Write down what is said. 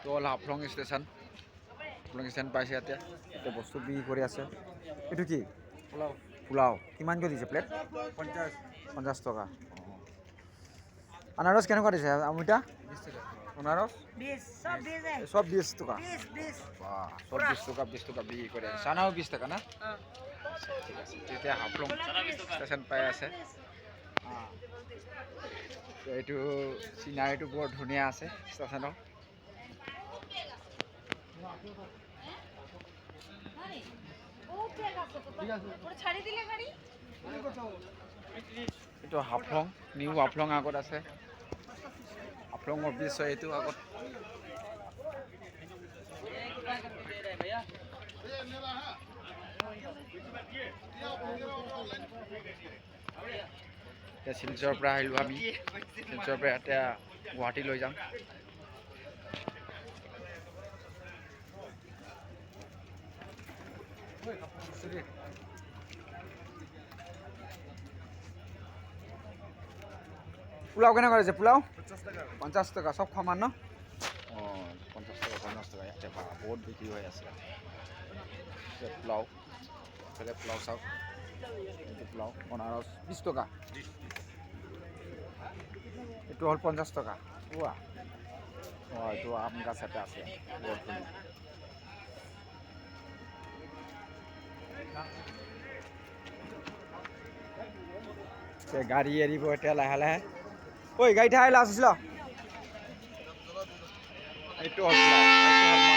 হ'ল Haflong station. Haflong station পাইছে ইয়াতে বস্তু বিক্ৰী কৰি আছে। এইটো কি পোলাও কিমানকৈ দিছে প্লেট? 50 টকা। আনাৰস কেনেকুৱা দিছে অমিতা? 20 টকা। আনাৰস সব 20 টকা। সব 20 টকা 20 টকা বিক্ৰী কৰে। চানাও 20 টকা না? ঠিক আছে তেতিয়া হাফলং ষ্টেচন পাই আছে। এইটো চিনাৰীটো বৰ ধুনীয়া আছে ষ্টেচনৰ। এইটো হাফলং নিউ হাফলং আগত আছে। হাফলঙৰ ব্ৰিজ হয় এইটো আগত। এতিয়া শিলচৰৰ পৰা আহিলোঁ আমি। শিলচৰৰ পৰা এতিয়া গুৱাহাটী লৈ যাম। পোলাও কেনেকুৱা হৈছে? পোলাও 50 টকা চব সমান ন? অঁ 50 টকা 50 টকা ইয়াতে বহুত বিক্ৰী হৈ আছে। পোলাও এইফালে পোলাও চাওক। এইটো পোলাও আনাৰস 20 টকা। এইটো হ'ল 50 টকা। পোৱা অঁ এইটো আম গাছ এটা আছে বৰ ধুনীয়া। গাড়ী এৰিব এতিয়া লাহে লাহে। ঐ গাড়ীটা আহিলা আছিলা? এইটো হ'ল পোলাও।